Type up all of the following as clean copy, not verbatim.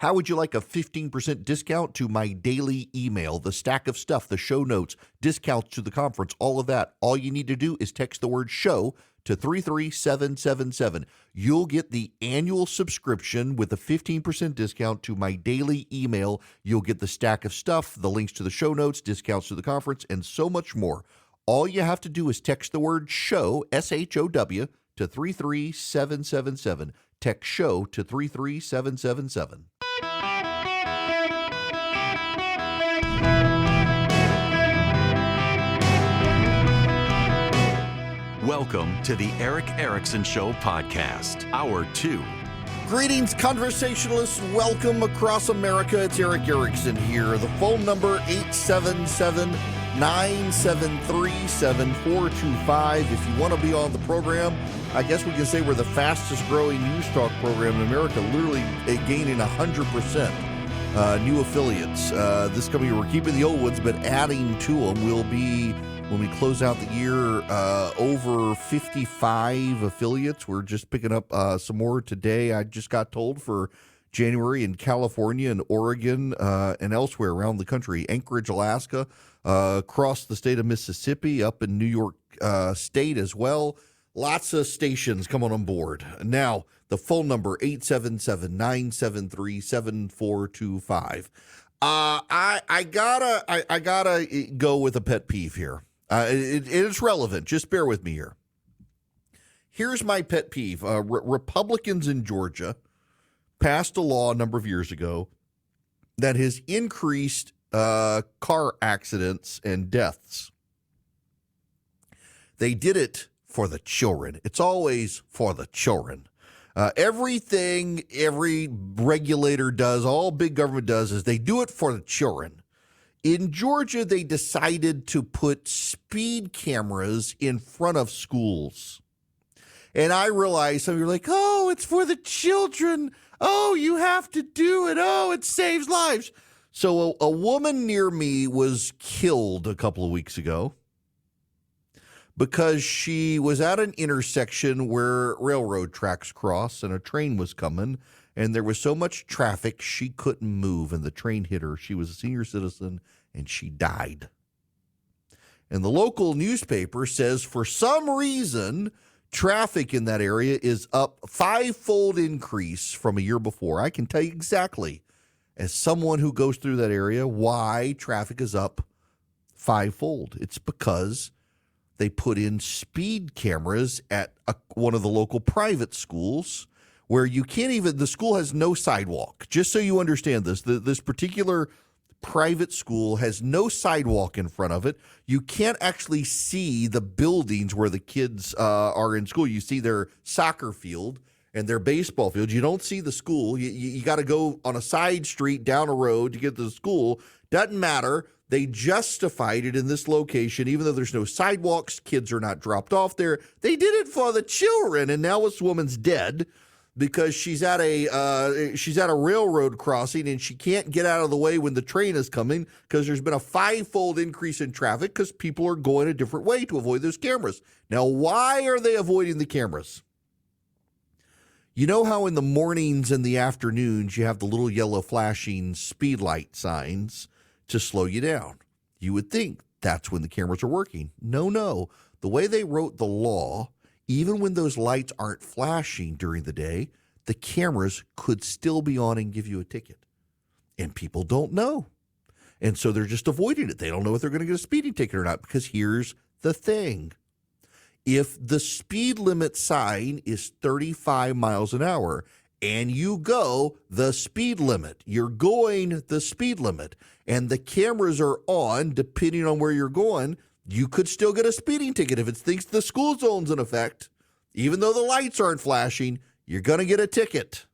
How would you like a 15% discount to my daily email, the stack of stuff, the show notes, discounts to the conference, all of that? All you need to do is text the word show to 33777. You'll get the annual subscription with a 15% discount to my daily email. You'll get the stack of stuff, the links to the show notes, discounts to the conference, and so much more. All you have to do is text the word show, SHOW, to 33777. Text show to 33777. Welcome to the Eric Erickson Show podcast, Hour 2. Greetings, conversationalists. Welcome across America. It's Eric Erickson here. The phone number, 877-973-7425. If you want to be on the program, I guess we can say we're the fastest growing news talk program in America, literally gaining 100% new affiliates. This coming year, we're keeping the old ones, but adding to them will be, when we close out the year, over 55 affiliates. We're just picking up some more today. I just got told for January in California and Oregon and elsewhere around the country. Anchorage, Alaska, across the state of Mississippi, up in New York State as well. Lots of stations coming on board. Now, the phone number, 877-973-7425. I gotta go with a pet peeve here. It's relevant. Just bear with me here. Here's my pet peeve. Republicans in Georgia passed a law a number of years ago that has increased car accidents and deaths. They did it for the children. It's always for the children. Everything every regulator does, all big government does, is they do it for the children. In Georgia, they decided to put speed cameras in front of schools. And I realize some of you are like, oh, it's for the children. Oh, you have to do it. Oh, it saves lives. So a woman near me was killed a couple of weeks ago because she was at an intersection where railroad tracks cross and a train was coming, and there was so much traffic she couldn't move, and the train hit her. She was a senior citizen, and she died. And the local newspaper says for some reason, traffic in that area is up 5-fold increase from a year before. I can tell you exactly, as someone who goes through that area, why traffic is up 5-fold. It's because they put in speed cameras at one of the local private schools where you can't even, the school has no sidewalk. Just so you understand this, this particular private school has no sidewalk in front of it. You can't actually see the buildings where the kids are in school. You see their soccer field and their baseball field. You don't see the school. You got to go on a side street down a road to get to the school. Doesn't matter. They justified it in this location, even though there's no sidewalks, kids are not dropped off there. They did it for the children, and now this woman's dead because she's at a railroad crossing and she can't get out of the way when the train is coming because there's been a 5-fold increase in traffic because people are going a different way to avoid those cameras. Now, why are they avoiding the cameras? You know how in the mornings and the afternoons you have the little yellow flashing speed light signs to slow you down? You would think that's when the cameras are working. No. The way they wrote the law, even when those lights aren't flashing during the day, the cameras could still be on and give you a ticket. And people don't know. And so they're just avoiding it. They don't know if they're going to get a speeding ticket or not, because here's the thing. If the speed limit sign is 35 miles an hour and you go the speed limit, you're going the speed limit, and the cameras are on, depending on where you're going, you could still get a speeding ticket. If it thinks the school zone's in effect, even though the lights aren't flashing, you're going to get a ticket.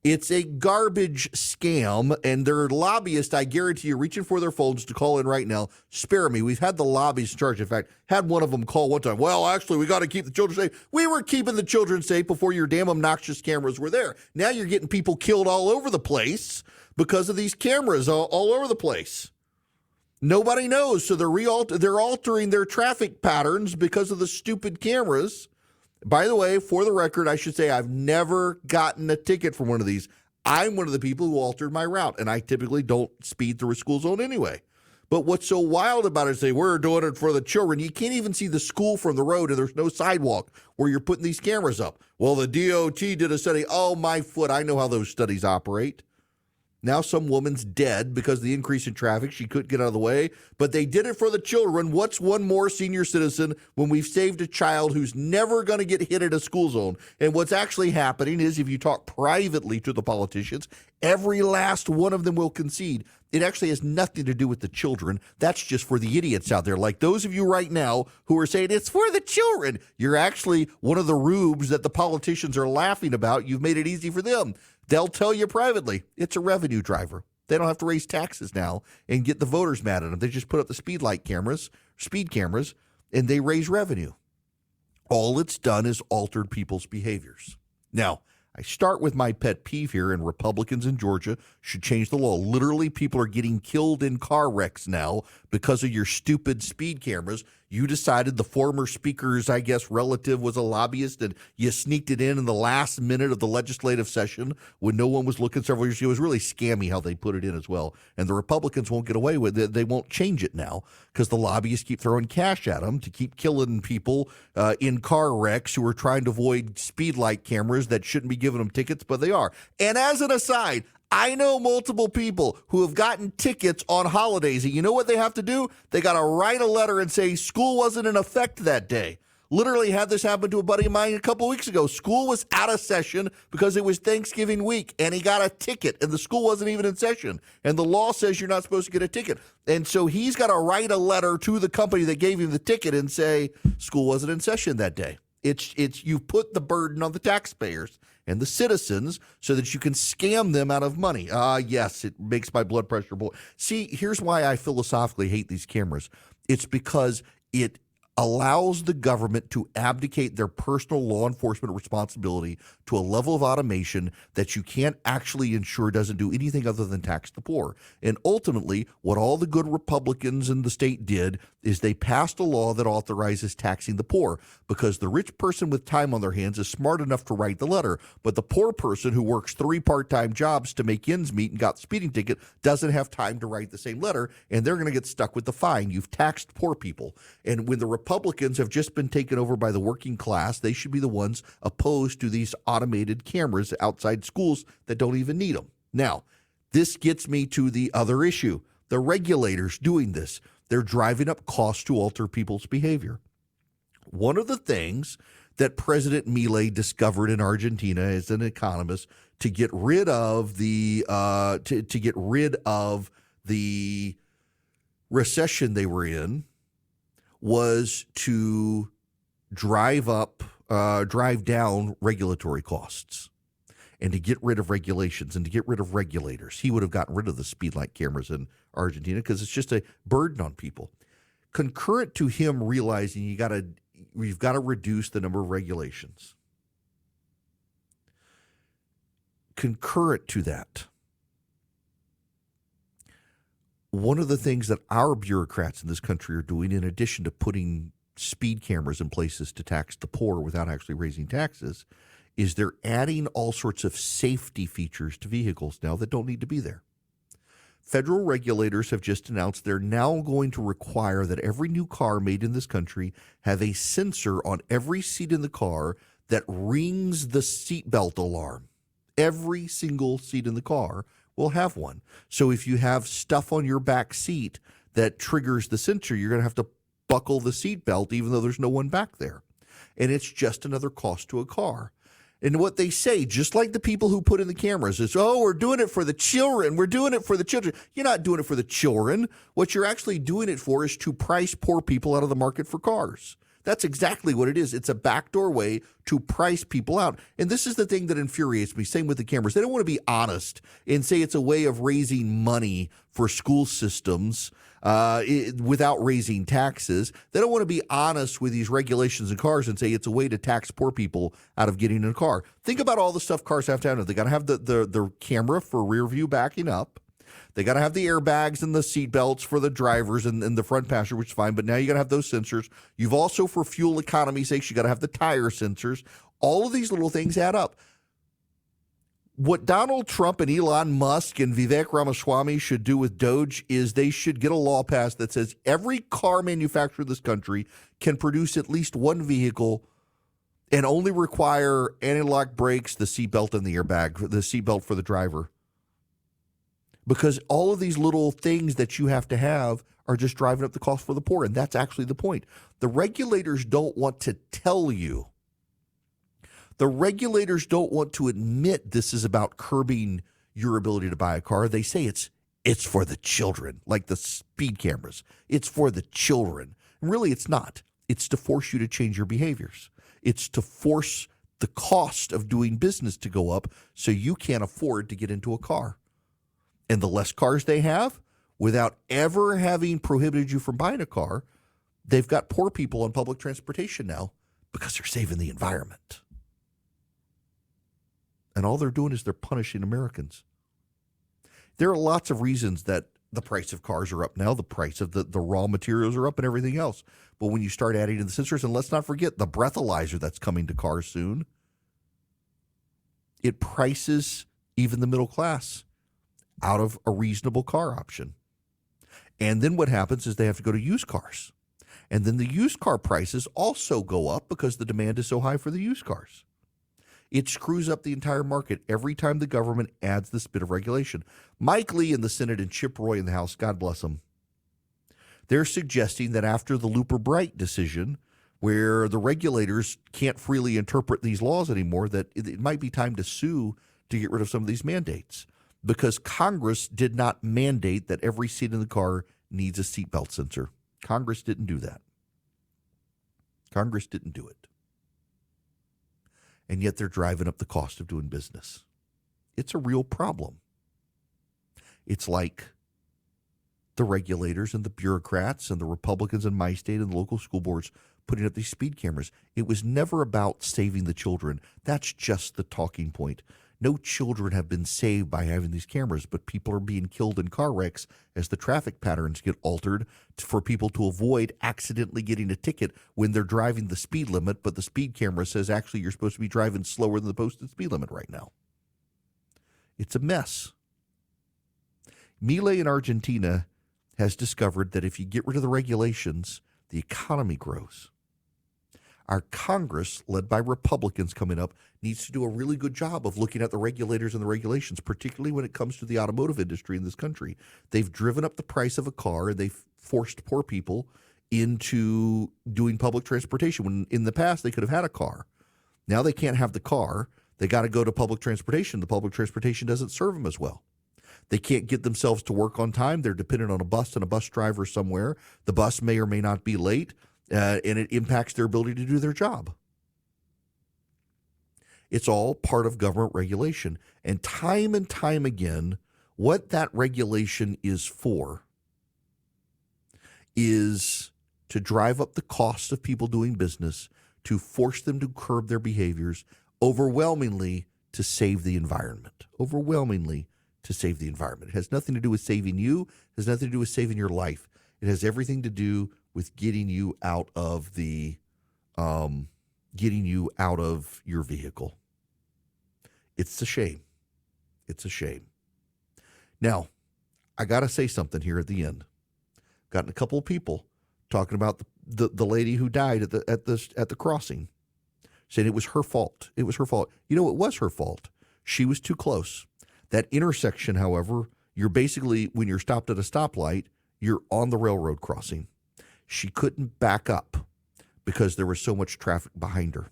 It's a garbage scam, and their lobbyists, I guarantee you, reaching for their phones to call in right now. Spare me. We've had the lobbyists in charge. In fact, had one of them call one time. Well, actually, we got to keep the children safe. We were keeping the children safe before your damn obnoxious cameras were there. Now you're getting people killed all over the place because of these cameras all over the place. Nobody knows, so they're altering their traffic patterns because of the stupid cameras. By the way, for the record, I should say I've never gotten a ticket for one of these. I'm one of the people who altered my route, and I typically don't speed through a school zone anyway. But what's so wild about it is we're doing it for the children. You can't even see the school from the road, and there's no sidewalk where you're putting these cameras up. Well, the DOT did a study. Oh, my foot. I know how those studies operate. Now some woman's dead because of the increase in traffic. She couldn't get out of the way, but they did it for the children. What's one more senior citizen when we've saved a child who's never going to get hit at a school zone? And what's actually happening is if you talk privately to the politicians, every last one of them will concede. It actually has nothing to do with the children. That's just for the idiots out there. Like those of you right now who are saying it's for the children. You're actually one of the rubes that the politicians are laughing about. You've made it easy for them. They'll tell you privately it's a revenue driver. They don't have to raise taxes now and get the voters mad at them. They just put up the speed cameras, and they raise revenue. All it's done is altered people's behaviors. Now, I start with my pet peeve here, and Republicans in Georgia should change the law. Literally, people are getting killed in car wrecks now because of your stupid speed cameras. You decided the former speaker's, I guess, relative was a lobbyist, and you sneaked it in the last minute of the legislative session when no one was looking several years ago. It was really scammy how they put it in as well. And the Republicans won't get away with it. They won't change it now because the lobbyists keep throwing cash at them to keep killing people in car wrecks who are trying to avoid speed light cameras that shouldn't be giving them tickets, but they are. And as an aside, I know multiple people who have gotten tickets on holidays. And you know what they have to do? They got to write a letter and say school wasn't in effect that day. Literally had this happen to a buddy of mine a couple of weeks ago. School was out of session because it was Thanksgiving week, and he got a ticket, and the school wasn't even in session. And the law says you're not supposed to get a ticket. And so he's got to write a letter to the company that gave him the ticket and say school wasn't in session that day. It's you put the burden on the taxpayers and the citizens so that you can scam them out of money. Yes, it makes my blood pressure boil. See, here's why I philosophically hate these cameras. It's because it allows the government to abdicate their personal law enforcement responsibility to a level of automation that you can't actually ensure doesn't do anything other than tax the poor. And ultimately, what all the good Republicans in the state did is they passed a law that authorizes taxing the poor because the rich person with time on their hands is smart enough to write the letter, but the poor person who works 3 part-time jobs to make ends meet and got the speeding ticket doesn't have time to write the same letter, and they're going to get stuck with the fine. You've taxed poor people. And when the Republicans have just been taken over by the working class, they should be the ones opposed to these automated cameras outside schools that don't even need them. Now, this gets me to the other issue. The regulators doing this, they're driving up costs to alter people's behavior. One of the things that President Milei discovered in Argentina as an economist to get rid of the the recession they were in was to drive down regulatory costs and to get rid of regulations and to get rid of regulators. He would have gotten rid of the speed light cameras in Argentina because it's just a burden on people. Concurrent to him realizing you've got to reduce the number of regulations. Concurrent to that, one of the things that our bureaucrats in this country are doing, in addition to putting speed cameras in places to tax the poor without actually raising taxes, is they're adding all sorts of safety features to vehicles now that don't need to be there. Federal regulators have just announced they're now going to require that every new car made in this country have a sensor on every seat in the car that rings the seatbelt alarm. Every single seat in the car will have one. So if you have stuff on your back seat that triggers the sensor, you're going to have to buckle the seatbelt even though there's no one back there. And it's just another cost to a car. And what they say, just like the people who put in the cameras, is, oh, we're doing it for the children. We're doing it for the children. You're not doing it for the children. What you're actually doing it for is to price poor people out of the market for cars. That's exactly what it is. It's a backdoor way to price people out. And this is the thing that infuriates me. Same with the cameras. They don't want to be honest and say it's a way of raising money for school systems without raising taxes. They don't want to be honest with these regulations in cars and say it's a way to tax poor people out of getting in a car. Think about all the stuff cars have to have. They got to have the camera for rear view backing up. They got to have the airbags and the seat belts for the drivers and the front passenger, which is fine. But now you got to have those sensors. You've also, for fuel economy sakes, you got to have the tire sensors. All of these little things add up. What Donald Trump and Elon Musk and Vivek Ramaswamy should do with Doge is they should get a law passed that says every car manufacturer in this country can produce at least one vehicle and only require anti-lock brakes, the seatbelt, and the airbag, the seatbelt for the driver. Because all of these little things that you have to have are just driving up the cost for the poor, and that's actually the point. The regulators don't want to tell you. The regulators don't want to admit this is about curbing your ability to buy a car. They say it's for the children, like the speed cameras. It's for the children. And really, it's not. It's to force you to change your behaviors. It's to force the cost of doing business to go up so you can't afford to get into a car. And the less cars they have, without ever having prohibited you from buying a car, they've got poor people on public transportation now because they're saving the environment. And all they're doing is they're punishing Americans. There are lots of reasons that the price of cars are up now. The price of the raw materials are up and everything else. But when you start adding in the sensors, and let's not forget the breathalyzer that's coming to cars soon, it prices even the middle class out of a reasonable car option. And then what happens is they have to go to used cars. And then the used car prices also go up because the demand is so high for the used cars. It screws up the entire market every time the government adds this bit of regulation. Mike Lee in the Senate and Chip Roy in the House, God bless them, they're suggesting that after the Looper Bright decision, where the regulators can't freely interpret these laws anymore, that it might be time to sue to get rid of some of these mandates. Because Congress did not mandate that every seat in the car needs a seatbelt sensor. Congress didn't do that. Congress didn't do it. And yet they're driving up the cost of doing business. It's a real problem. It's like the regulators and the bureaucrats and the Republicans in my state and the local school boards putting up these speed cameras. It was never about saving the children. That's just the talking point. No children have been saved by having these cameras, but people are being killed in car wrecks as the traffic patterns get altered for people to avoid accidentally getting a ticket when they're driving the speed limit, but the speed camera says actually you're supposed to be driving slower than the posted speed limit right now. It's a mess. Milei in Argentina has discovered that if you get rid of the regulations, the economy grows. Our Congress, led by Republicans coming up, needs to do a really good job of looking at the regulators and the regulations, particularly when it comes to the automotive industry in this country. They've driven up the price of a car, and they've forced poor people into doing public transportation. When in the past they could have had a car. Now they can't have the car. They got to go to public transportation. The public transportation doesn't serve them as well. They can't get themselves to work on time. They're dependent on a bus and a bus driver somewhere. The bus may or may not be late. And it impacts their ability to do their job. It's all part of government regulation. And time again, what that regulation is for is to drive up the cost of people doing business, to force them to curb their behaviors, overwhelmingly to save the environment. Overwhelmingly to save the environment. It has nothing to do with saving you. It has nothing to do with saving your life. It has everything to do with getting you out of your vehicle. It's a shame. It's a shame. Now, I got to say something here at the end. Gotten a couple of people talking about the lady who died at the crossing, saying it was her fault. It was her fault. You know, it was her fault. She was too close. That intersection, however, you're basically, when you're stopped at a stoplight, you're on the railroad crossing. She couldn't back up because there was so much traffic behind her.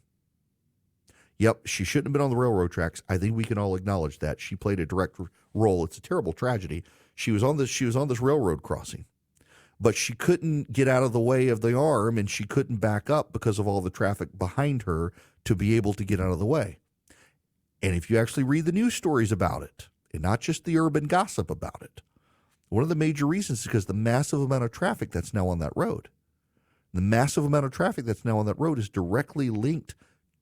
Yep, she shouldn't have been on the railroad tracks. I think we can all acknowledge that. She played a direct role. It's a terrible tragedy. She was on this railroad crossing. But she couldn't get out of the way of the arm, and she couldn't back up because of all the traffic behind her to be able to get out of the way. And if you actually read the news stories about it, and not just the urban gossip about it, one of the major reasons is because the massive amount of traffic that's now on that road. The massive amount of traffic that's now on that road is directly linked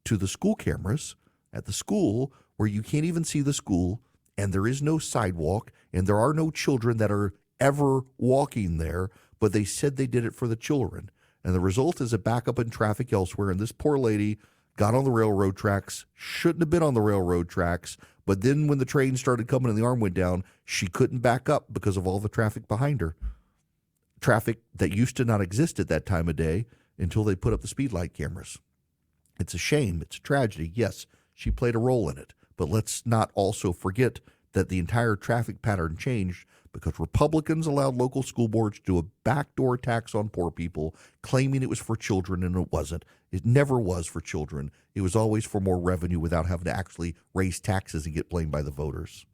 to the school cameras at the school, where you can't even see the school, and there is no sidewalk, and there are no children that are ever walking there, but they said they did it for the children. And the result is a backup in traffic elsewhere, and this poor lady got on the railroad tracks, shouldn't have been on the railroad tracks, But then when the train started coming and the arm went down, she couldn't back up because of all the traffic behind her. Traffic that used to not exist at that time of day until they put up the speed light cameras. It's a shame. It's a tragedy. Yes, she played a role in it. But let's not also forget that the entire traffic pattern changed because Republicans allowed local school boards to do a backdoor tax on poor people, claiming it was for children, and it wasn't. It never was for children. It was always for more revenue without having to actually raise taxes and get blamed by the voters.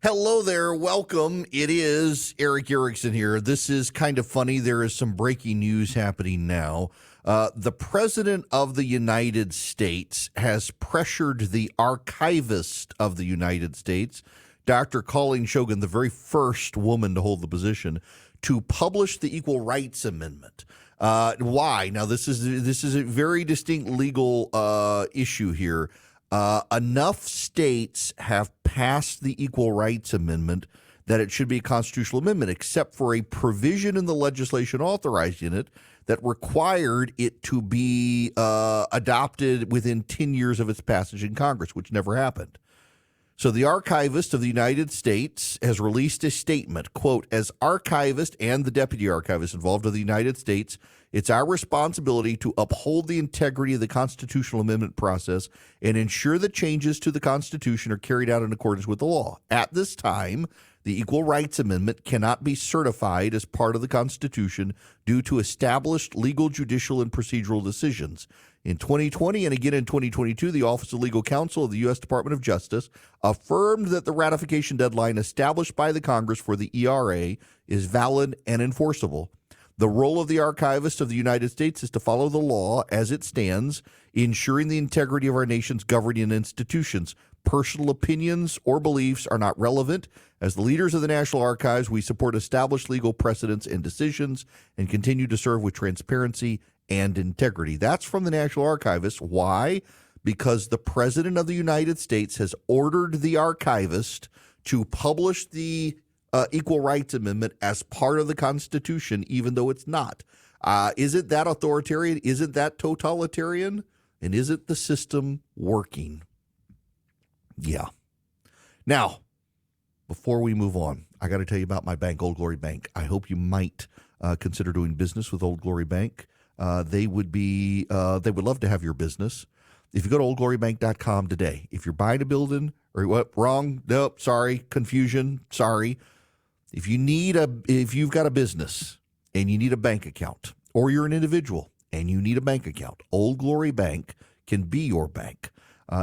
Hello there. Welcome. It is Eric Erickson here. This is kind of funny. There is some breaking news happening now. The President of the United States has pressured the Archivist of the United States, Dr. Colleen Shogan, the very first woman to hold the position, to publish the Equal Rights Amendment. Why? Now, this is a very distinct legal issue here. Enough states have passed the Equal Rights Amendment that it should be a constitutional amendment, except for a provision in the legislation authorizing it that required it to be adopted within 10 years of its passage in Congress, which never happened. So the Archivist of the United States has released a statement, quote, "As Archivist and the Deputy Archivist involved in the United States, it's our responsibility to uphold the integrity of the constitutional amendment process and ensure that changes to the Constitution are carried out in accordance with the law. At this time, the Equal Rights Amendment cannot be certified as part of the Constitution due to established legal, judicial, and procedural decisions. In 2020 and again in 2022, the Office of Legal Counsel of the U.S. Department of Justice affirmed that the ratification deadline established by the Congress for the ERA is valid and enforceable. The role of the Archivist of the United States is to follow the law as it stands, ensuring the integrity of our nation's governing institutions. Personal opinions or beliefs are not relevant. As the leaders of the National Archives, we support established legal precedents and decisions and continue to serve with transparency and integrity." That's from the National Archivist. Why? Because the President of the United States has ordered the Archivist to publish the Equal Rights Amendment as part of the Constitution, even though it's not. Isn't that authoritarian? Isn't that totalitarian? And isn't the system working? Yeah. Now, before we move on, I got to tell you about my bank, Old Glory Bank. I hope you might consider doing business with Old Glory Bank. They would love to have your business. If you go to oldglorybank.com today, if you're buying a building or what, wrong, nope, sorry, confusion, sorry. If you've got a business and you need a bank account, or you're an individual and you need a bank account, Old Glory Bank can be your bank.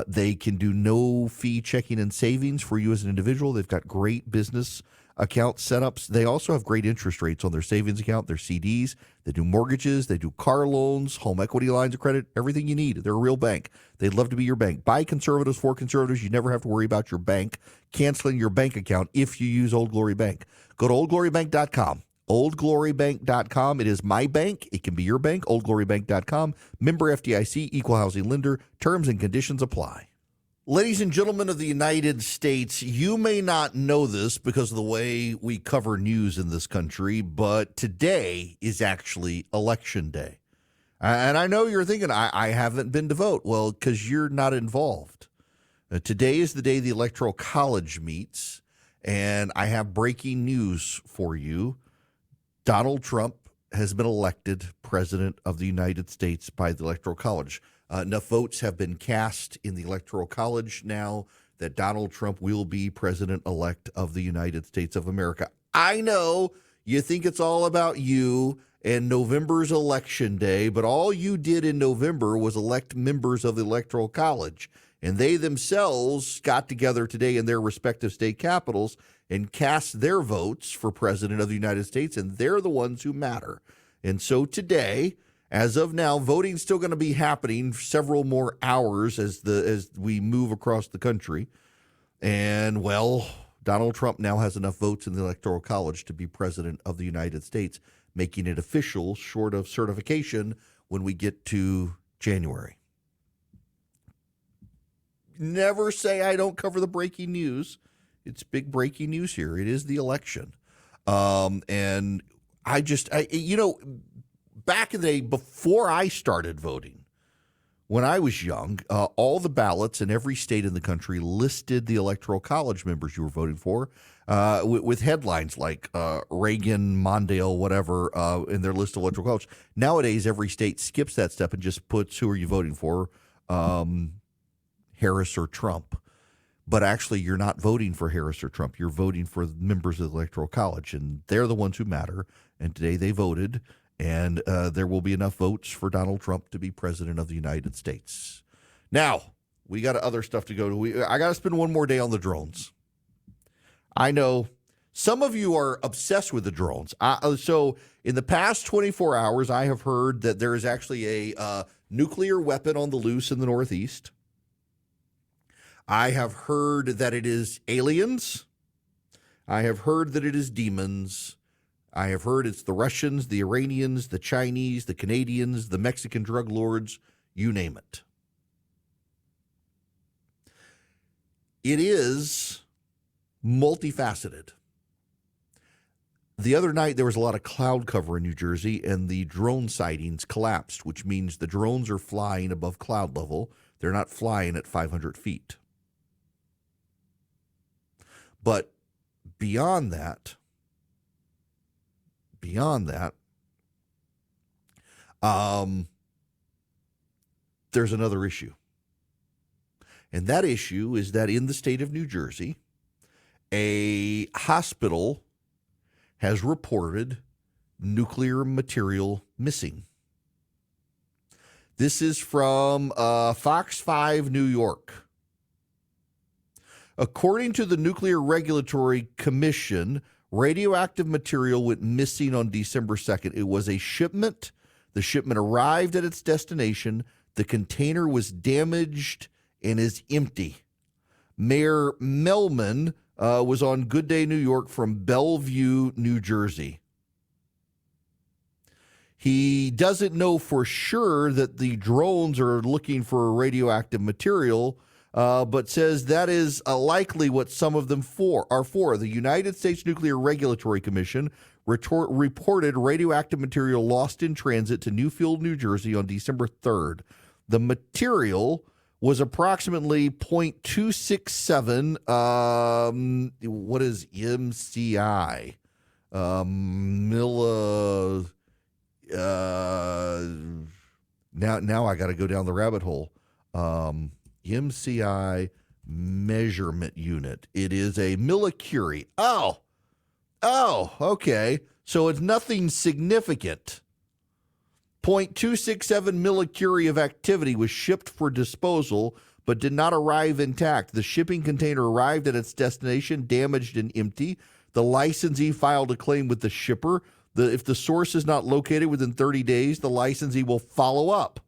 They can do no fee checking and savings for you as an individual. They've got great business account setups. They also have great interest rates on their savings account, their CDs. They do mortgages. They do car loans, home equity lines of credit, everything you need. They're a real bank. They'd love to be your bank. By conservatives, for conservatives. You never have to worry about your bank canceling your bank account if you use Old Glory Bank. Go to oldglorybank.com. oldglorybank.com. It is my bank. It can be your bank. oldglorybank.com. Member FDIC, equal housing lender. Terms and conditions apply. Ladies and gentlemen of the United States, you may not know this because of the way we cover news in this country, but today is actually Election Day. And I know you're thinking, I haven't been to vote. Well, because you're not involved. Today is the day the Electoral College meets, and I have breaking news for you. Donald Trump has been elected President of the United States by the Electoral College. Enough votes have been cast in the Electoral College now that Donald Trump will be President-elect of the United States of America. I know you think it's all about you and November's Election Day, but all you did in November was elect members of the Electoral College, and they themselves got together today in their respective state capitals and cast their votes for President of the United States, and they're the ones who matter. And so today, as of now, voting's still going to be happening several more hours as we move across the country. And, well, Donald Trump now has enough votes in the Electoral College to be President of the United States, making it official short of certification when we get to January. Never say I don't cover the breaking news. It's big breaking news here. It is the election. And back in the day, before I started voting, when I was young, all the ballots in every state in the country listed the Electoral College members you were voting for with headlines like Reagan, Mondale, whatever, in their list of Electoral College. Nowadays, every state skips that step and just puts who are you voting for, Harris or Trump. But actually, you're not voting for Harris or Trump. You're voting for members of the Electoral College, and they're the ones who matter. And today they voted, and there will be enough votes for Donald Trump to be president of the United States. Now, we got other stuff to go to. I got to spend one more day on the drones. I know some of you are obsessed with the drones. So in the past 24 hours, I have heard that there is actually a nuclear weapon on the loose in the Northeast. I have heard that it is aliens. I have heard that it is demons. I have heard it's the Russians, the Iranians, the Chinese, the Canadians, the Mexican drug lords, you name it. It is multifaceted. The other night, there was a lot of cloud cover in New Jersey, and the drone sightings collapsed, which means the drones are flying above cloud level. They're not flying at 500 feet. But beyond that, there's another issue. And that issue is that in the state of New Jersey, a hospital has reported nuclear material missing. This is from Fox 5 New York. According to the Nuclear Regulatory Commission, radioactive material went missing on December 2nd. It was a shipment. The shipment arrived at its destination. The container was damaged and is empty. Mayor Melman was on Good Day New York from Bellevue, New Jersey. He doesn't know for sure that the drones are looking for radioactive material, but says that is likely what some of them are for. The United States Nuclear Regulatory Commission reported radioactive material lost in transit to Newfield, New Jersey on December 3rd. The material was approximately 0.267, what is MCI? Now I got to go down the rabbit hole. MCI measurement unit. It is a millicurie. Oh, okay. So it's nothing significant. 0.267 millicurie of activity was shipped for disposal, but did not arrive intact. The shipping container arrived at its destination damaged and empty. The licensee filed a claim with the shipper. If the source is not located within 30 days, the licensee will follow up.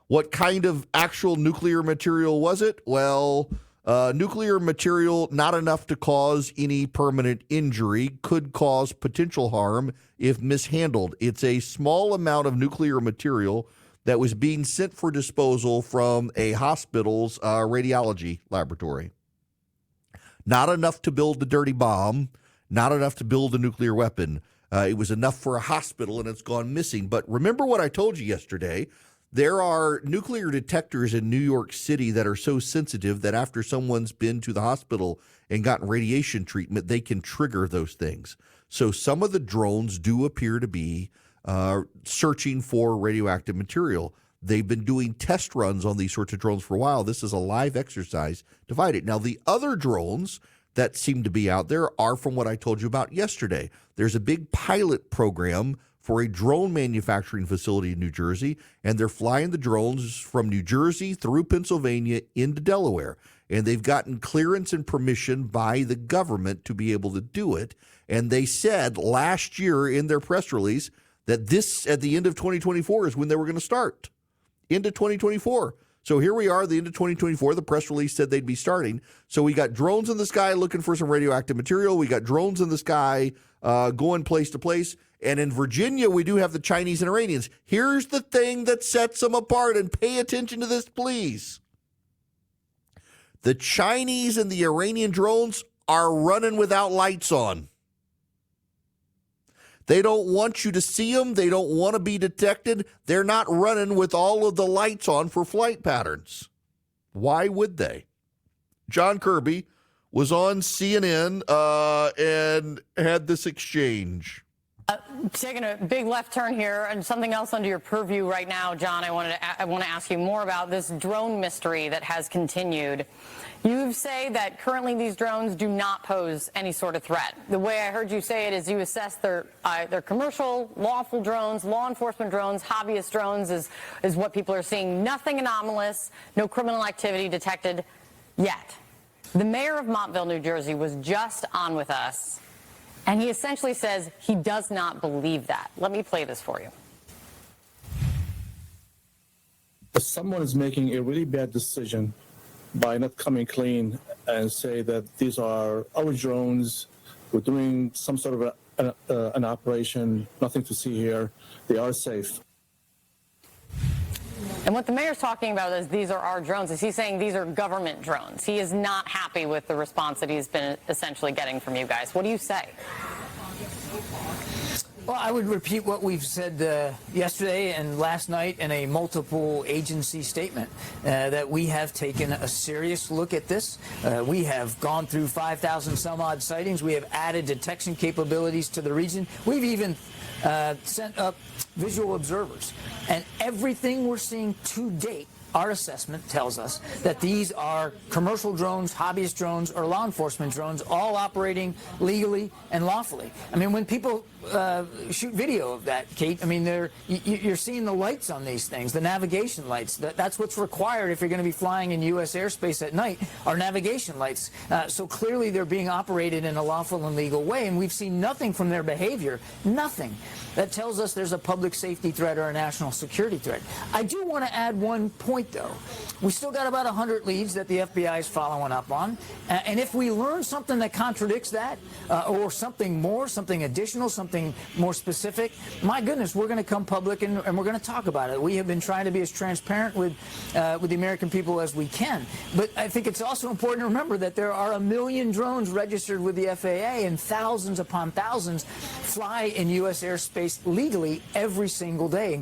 What kind of actual nuclear material was it? Well, nuclear material not enough to cause any permanent injury, could cause potential harm if mishandled. It's a small amount of nuclear material that was being sent for disposal from a hospital's radiology laboratory. Not enough to build the dirty bomb, not enough to build a nuclear weapon. It was enough for a hospital, and it's gone missing. But remember what I told you yesterday. There are nuclear detectors in New York City that are so sensitive that after someone's been to the hospital and gotten radiation treatment, they can trigger those things. So some of the drones do appear to be searching for radioactive material. They've been doing test runs on these sorts of drones for a while. This is a live exercise to find it. Now, the other drones that seem to be out there are from what I told you about yesterday. There's a big pilot program for a drone manufacturing facility in New Jersey, and they're flying the drones from New Jersey through Pennsylvania into Delaware. And they've gotten clearance and permission by the government to be able to do it. And they said last year in their press release that this, at the end of 2024, is when they were going to start. Into 2024. So here we are, the end of 2024. The press release said they'd be starting. So we got drones in the sky looking for some radioactive material. We got drones in the sky going place to place. And in Virginia, we do have the Chinese and Iranians. Here's the thing that sets them apart, and pay attention to this, please. The Chinese and the Iranian drones are running without lights on. They don't want you to see them. They don't want to be detected. They're not running with all of the lights on for flight patterns. Why would they? John Kirby was on CNN and had this exchange. Taking a big left turn here, and something else under your purview right now, John. I want to ask you more about this drone mystery that has continued. You say that currently these drones do not pose any sort of threat. The way I heard you say it is you assess their commercial, lawful drones, law enforcement drones, hobbyist drones is what people are seeing. Nothing anomalous, no criminal activity detected yet. The mayor of Montville, New Jersey, was just on with us, and he essentially says he does not believe that. Let me play this for you. If someone is making a really bad decision by not coming clean and say that these are our drones, we're doing some sort of an operation, nothing to see here, they are safe. And what the mayor's talking about is these are our drones. Is he saying these are government drones? He is not happy with the response that he's been essentially getting from you guys. What do you say? Well, I would repeat what we've said yesterday and last night in a multiple agency statement, that we have taken a serious look at this. We have gone through 5,000 some odd sightings. We have added detection capabilities to the region. We've even sent up visual observers. And everything we're seeing to date, our assessment tells us that these are commercial drones, hobbyist drones, or law enforcement drones, all operating legally and lawfully. I mean, when people shoot video of that, Kate, I mean, you're seeing the lights on these things, the navigation lights. That's what's required if you're going to be flying in U.S. airspace at night, are navigation lights. So clearly they're being operated in a lawful and legal way, and we've seen nothing from their behavior, nothing, that tells us there's a public safety threat or a national security threat. I do want to add one point, though. We still got about 100 leads that the FBI is following up on. And if we learn something that contradicts that, or something more, something additional, something more specific, my goodness, we're going to come public and we're going to talk about it. We have been trying to be as transparent with the American people as we can. But I think it's also important to remember that there are 1 million drones registered with the FAA, and thousands upon thousands fly in U.S. airspace legally every single day.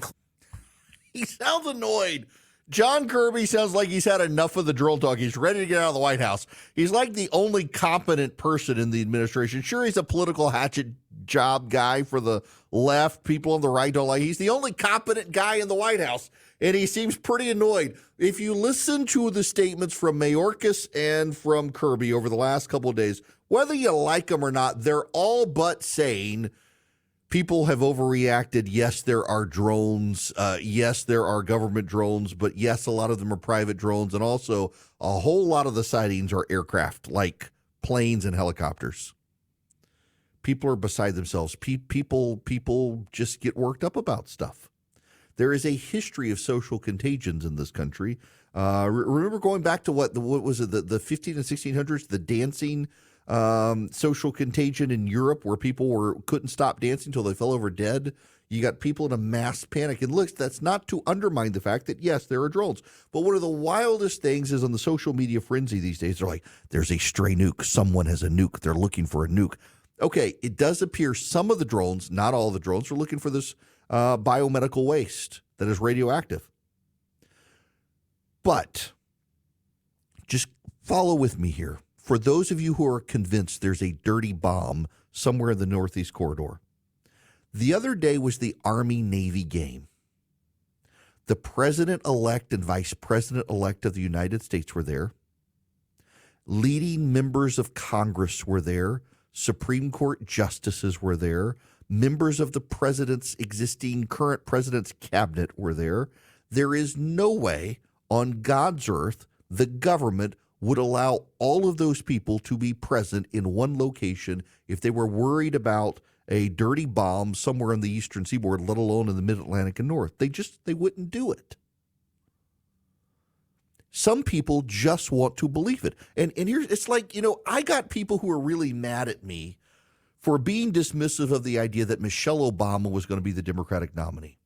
He sounds annoyed. John Kirby sounds like he's had enough of the drill talk. He's ready to get out of the White House. He's like the only competent person in the administration. Sure, he's a political hatchet job guy for the left. People on the right don't like. He's the only competent guy in the White House, and he seems pretty annoyed. If you listen to the statements from Mayorkas and from Kirby over the last couple of days, whether you like them or not, they're all but saying people have overreacted. Yes, there are drones. Yes, there are government drones. But yes, a lot of them are private drones. And also, a whole lot of the sightings are aircraft, like planes and helicopters. People are beside themselves. People just get worked up about stuff. There is a history of social contagions in this country. Remember going back to what was it, the 15 and 1600s, the dancing social contagion in Europe, where people couldn't stop dancing until they fell over dead. You got people in a mass panic. And look, that's not to undermine the fact that, yes, there are drones. But one of the wildest things is on the social media frenzy these days, they're like, there's a stray nuke. Someone has a nuke. They're looking for a nuke. Okay, it does appear some of the drones, not all the drones, are looking for this biomedical waste that is radioactive. But just follow with me here. For those of you who are convinced there's a dirty bomb somewhere in the Northeast Corridor, the other day was the Army-Navy game. The President-elect and Vice President-elect of the United States were there. Leading members of Congress were there. Supreme Court justices were there. Members of the current president's cabinet were there. There is no way on God's earth the government would allow all of those people to be present in one location if they were worried about a dirty bomb somewhere on the eastern seaboard, let alone in the mid-Atlantic and north. They wouldn't do it. Some people just want to believe it. And here's, it's like, I got people who are really mad at me for being dismissive of the idea that Michelle Obama was going to be the Democratic nominee,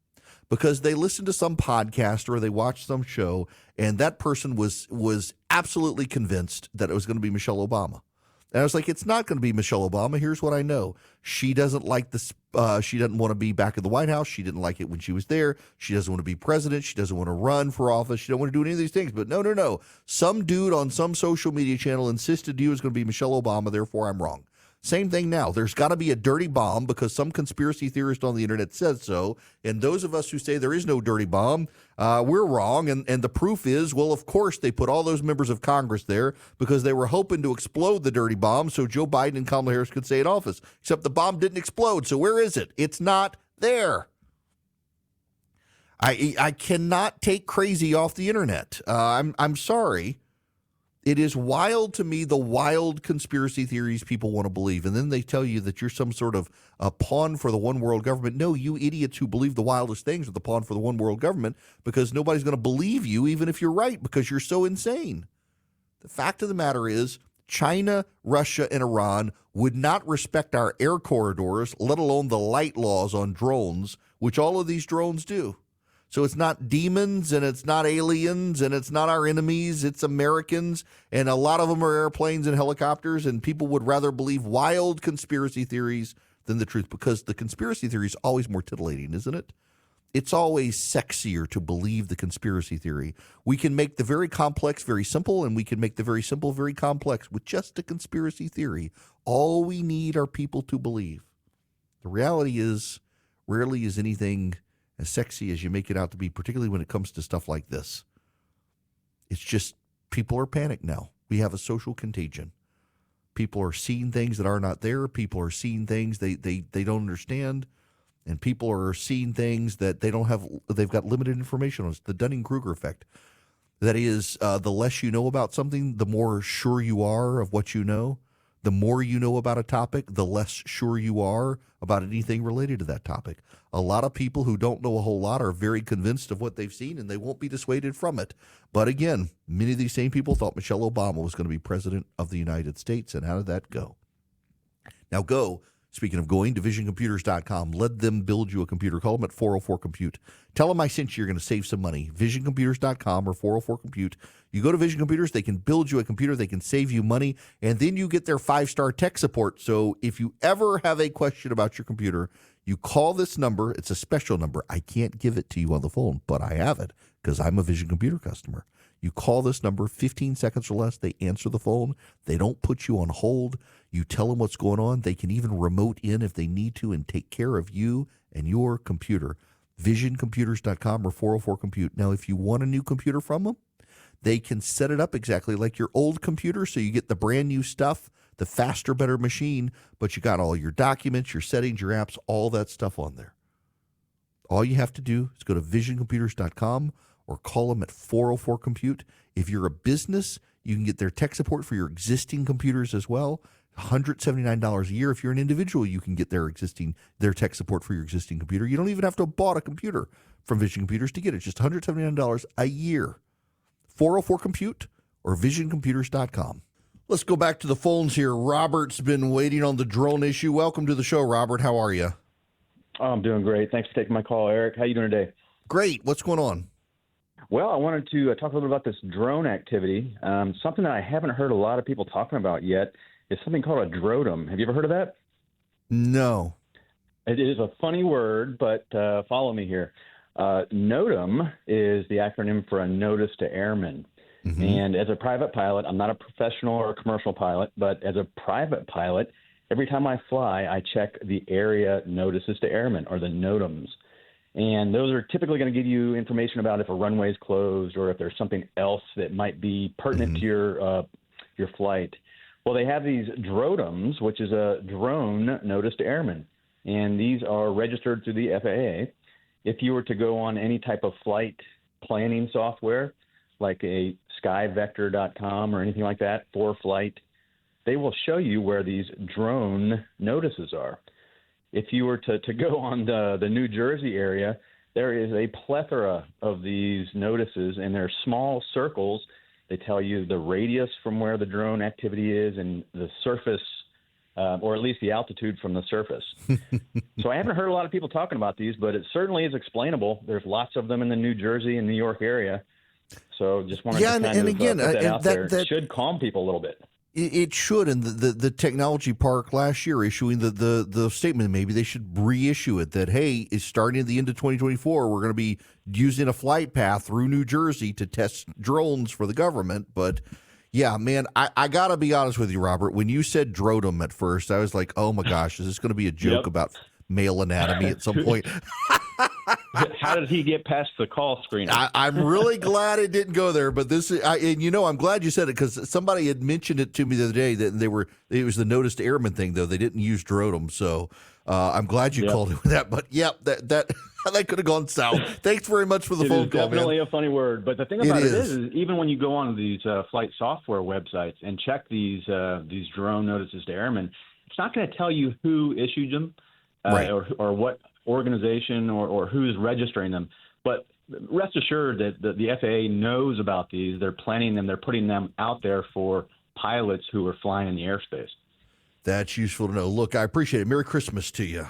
because they listened to some podcast or they watched some show, and that person was absolutely convinced that it was going to be Michelle Obama. And I was like, it's not going to be Michelle Obama. Here's what I know. She doesn't like this. She doesn't want to be back in the White House. She didn't like it when she was there. She doesn't want to be president. She doesn't want to run for office. She don't want to do any of these things. But no. Some dude on some social media channel insisted you was going to be Michelle Obama. Therefore, I'm wrong. Same thing now. There's got to be a dirty bomb because some conspiracy theorist on the internet says so. And those of us who say there is no dirty bomb, we're wrong. And the proof is, well, of course, they put all those members of Congress there because they were hoping to explode the dirty bomb so Joe Biden and Kamala Harris could stay in office. Except the bomb didn't explode. So where is it? It's not there. I cannot take crazy off the internet. I'm sorry. It is wild to me, the wild conspiracy theories people want to believe. And then they tell you that you're some sort of a pawn for the one world government. No, you idiots who believe the wildest things are the pawn for the one world government because nobody's going to believe you, even if you're right, because you're so insane. The fact of the matter is China, Russia, and Iran would not respect our air corridors, let alone the light laws on drones, which all of these drones do. So it's not demons and it's not aliens and it's not our enemies. It's Americans. And a lot of them are airplanes and helicopters. And people would rather believe wild conspiracy theories than the truth because the conspiracy theory is always more titillating, isn't it? It's always sexier to believe the conspiracy theory. We can make the very complex very simple, and we can make the very simple very complex with just a conspiracy theory. All we need are people to believe. The reality is, rarely is anything as sexy as you make it out to be, particularly when it comes to stuff like this. It's just people are panicked now. We have a social contagion. People are seeing things that are not there. People are seeing things they don't understand. And people are seeing things that they don't have. They've got limited information on. It's the Dunning-Kruger effect. That is, the less you know about something, the more sure you are of what you know. The more you know about a topic, the less sure you are about anything related to that topic. A lot of people who don't know a whole lot are very convinced of what they've seen, and they won't be dissuaded from it. But again, many of these same people thought Michelle Obama was going to be president of the United States, and how did that go? Now go. Speaking of going, to visioncomputers.com. Let them build you a computer. Call them at 404-COMPUTE. Tell them I sent you. You're going to save some money. Visioncomputers.com or 404-COMPUTE. You go to Vision Computers. They can build you a computer. They can save you money. And then you get their 5-star tech support. So if you ever have a question about your computer, you call this number. It's a special number. I can't give it to you on the phone, but I have it because I'm a Vision Computer customer. You call this number, 15 seconds or less, they answer the phone. They don't put you on hold. You tell them what's going on. They can even remote in if they need to and take care of you and your computer. Visioncomputers.com or 404-COMPUTE. Now, if you want a new computer from them, they can set it up exactly like your old computer, so you get the brand new stuff, the faster, better machine, but you got all your documents, your settings, your apps, all that stuff on there. All you have to do is go to visioncomputers.com or call them at 404-COMPUTE. If you're a business, you can get their tech support for your existing computers as well. $179 a year. If you're an individual, you can get their tech support for your existing computer. You don't even have to have bought a computer from Vision Computers to get it. Just $179 a year. 404-COMPUTE or visioncomputers.com. Let's go back to the phones here. Robert's been waiting on the drone issue. Welcome to the show, Robert. How are you? Oh, I'm doing great. Thanks for taking my call, Eric. How you doing today? Great. What's going on? Well, I wanted to talk a little bit about this drone activity. Something that I haven't heard a lot of people talking about yet is something called a DRODM. Have you ever heard of that? No. It is a funny word, but follow me here. NOTAM is the acronym for a Notice to Airmen. Mm-hmm. And as a private pilot, I'm not a professional or a commercial pilot, but as a private pilot, every time I fly, I check the area notices to airmen, or the NOTAMs. And those are typically going to give you information about if a runway is closed or if there's something else that might be pertinent to your flight. Well, they have these DRODMs, which is a drone notice to airmen, and these are registered through the FAA. If you were to go on any type of flight planning software, like a skyvector.com or anything like that for flight, they will show you where these drone notices are. If you were to go on the New Jersey area, there is a plethora of these notices, and they're small circles. They tell you the radius from where the drone activity is and the surface, or at least the altitude from the surface. So I haven't heard a lot of people talking about these, but it certainly is explainable. There's lots of them in the New Jersey and New York area. So just wanted to kind of put that out there. It should calm people a little bit. It should, and the technology park last year issuing the statement, maybe they should reissue it that, hey, it's starting at the end of 2024, we're going to be using a flight path through New Jersey to test drones for the government. But yeah, man, I got to be honest with you, Robert. When you said Drotum at first, I was like, oh my gosh, is this going to be a joke about male anatomy at some point? How did he get past the call screener? I'm really glad it didn't go there, but I'm glad you said it because somebody had mentioned it to me the other day that it was the noticed airman thing, though. They didn't use Drotum, so I'm glad you called it with that. But yeah, that could have gone south. Thanks very much for the phone call, man. Definitely a funny word, but the thing about it is even when you go on these flight software websites and check these drone notices to airmen, it's not going to tell you who issued them or what organization or who's registering them. But rest assured that the FAA knows about these. They're planning them. They're putting them out there for pilots who are flying in the airspace. That's useful to know. Look, I appreciate it. Merry Christmas to you.